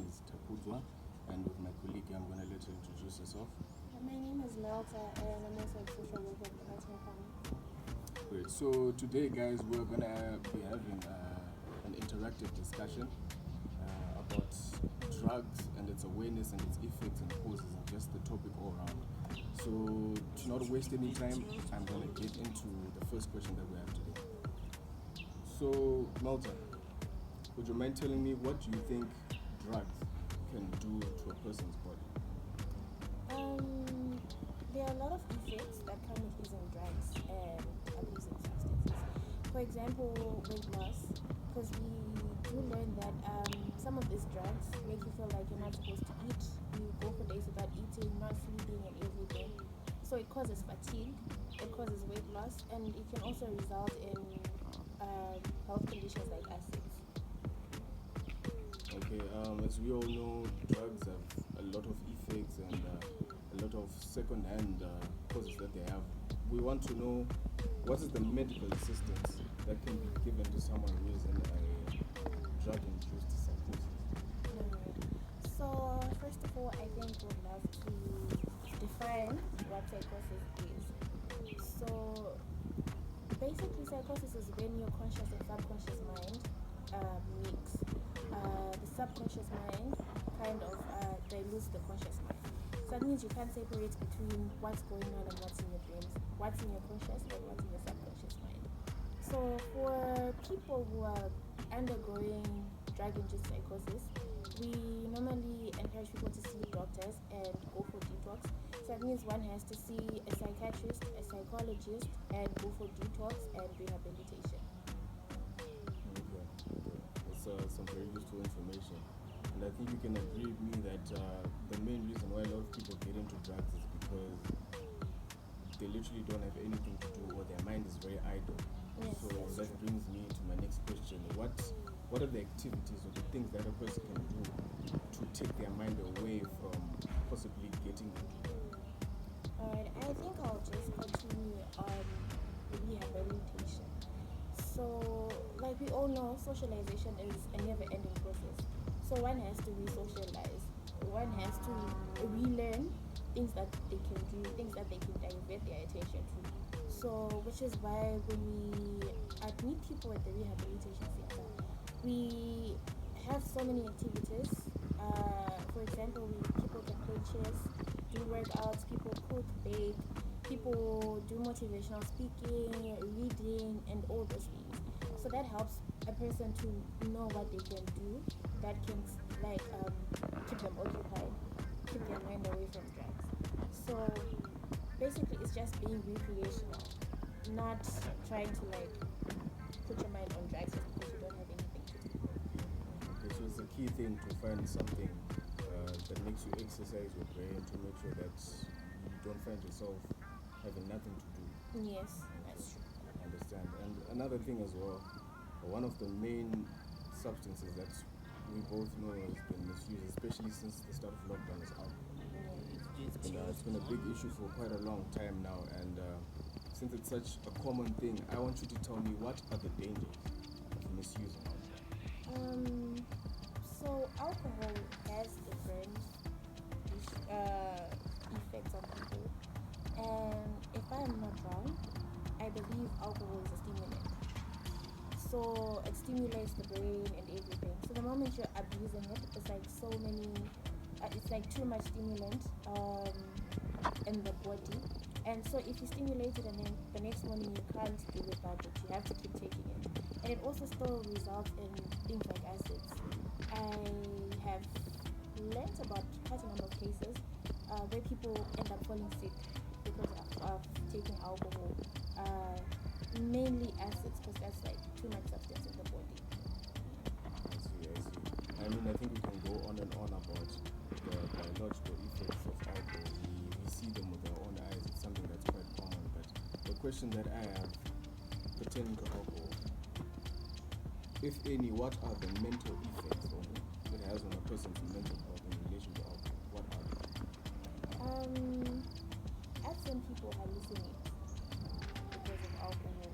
is Takuzwa, and with my colleague, I'm going to let her introduce herself. My name is Melta, and I'm also a social worker at Department of Great. So today, guys, we're going to be having an interactive discussion about drugs and its awareness and its effects and causes, and just the topic all around. So to not waste any time, I'm going to get into the first question that we have today. So, Melta, would you mind telling me what do you think drugs can do to a person's body? There are a lot of effects that come with using drugs and abusing substances. For example, weight loss, because we do learn that some of these drugs make you feel like you're not supposed to eat. You go for days without eating, not sleeping, and everything. So it causes fatigue, it causes weight loss, and it can also result in health conditions like acids. Okay, as we all know, drugs have a lot of effects and a lot of second-hand causes that they have. We want to know what is the medical assistance that can be given to someone who is in a drug-induced psychosis. So first of all, I think we'd love to define what psychosis is. So basically, psychosis is when your conscious and subconscious mind mix. The subconscious mind kind of dilutes the conscious mind. So that means you can't separate between what's going on and what's in your dreams, what's in your conscious and what's in your subconscious mind. So for people who are undergoing drug-induced psychosis, we normally encourage people to see doctors and go for detox. So that means one has to see a psychiatrist, a psychologist, and go for detox and rehabilitation. Okay. That's some very useful information. And I think you can agree with me that the main reason why a lot of people get into drugs is because they literally don't have anything to do or their mind is very idle. Yes, so that brings me to my next question. What are the activities or the things that a person can do to take their mind away from possibly getting into drugs? Alright, I think I'll just continue on rehabilitation. So, like we all know, socialization is a never-ending process. So one has to re-socialize. One has to relearn things that they can do, things that they can divert their attention to. So, which is why when we admit people at the rehabilitation center, we have so many activities. For example, people can play chess, do workouts, people cook, bake, people do motivational speaking, reading, and all those things. So that helps a person to know what they can do that can keep them occupied, keep their mind away from drugs. So basically, it's just being recreational, not trying to put your mind on drugs just because you don't have anything to do. Okay, so it's a key thing to find something that makes you exercise your brain to make sure that you don't find yourself having nothing to do. Yes, that's true. I understand. And another thing as well, one of the main substances that we both know has been misused, especially since the start of lockdown, is alcohol. It's been a big issue for quite a long time now, and since it's such a common thing, I want you to tell me what are the dangers of misusing alcohol. So alcohol has different effects on people, and if I'm not wrong, I believe alcohol is a stimulant. So it stimulates the brain and everything. So the moment you're abusing it, it's like it's like too much stimulant in the body. And so if you stimulate it and then the next morning you can't do without it, you have to keep taking it. And it also still results in things like acids. I have learned about quite a number of cases where people end up falling sick because of taking alcohol. Mainly acids, because that's like too much substance in the body. I see. I think we can go on and on about the biological effects of alcohol. We see them with our own eyes. It's something that's quite common. But the question that I have pertaining to alcohol, if any, what are the mental effects it has on a person's mental health in relation to alcohol? What are they? I've seen people hallucinate because of alcohol,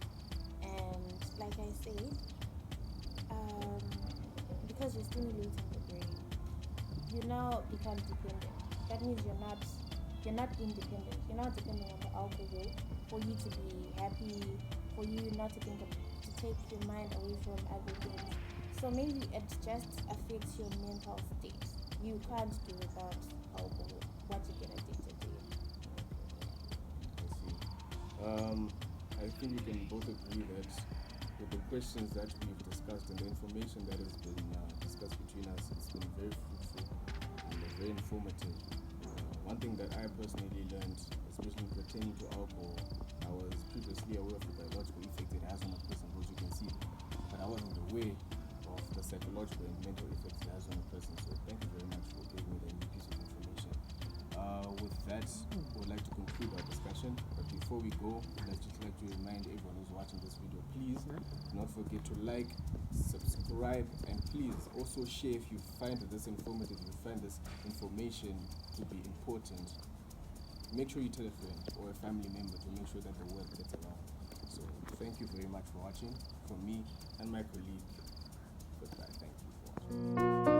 and like I said, because you're stimulating the brain, now become dependent. That means you're not independent. You're not depending on the alcohol for you to be happy, for you not to think of, to take your mind away from other things. So maybe it just affects your mental state. You can't do without alcohol. What you get addicted to. I think we can both agree that with the questions that we've discussed and the information that has been discussed between us, it's been very fruitful and very informative. One thing that I personally learned, especially pertaining to alcohol, I was previously aware of the biological effect it has on a person, which you can see, but I wasn't aware of the psychological and mental effects it has on a person. So thank you very much for giving me that new piece of information. With that, we would like to conclude our discussion. But before we go, I'd just like to remind everyone who's watching this video, please do not forget to like, subscribe, and please also share if you find this informative, if you find this information to be important. Make sure you tell a friend or a family member to make sure that the word gets around. So thank you very much for watching. From me and my colleague, goodbye. Thank you for watching.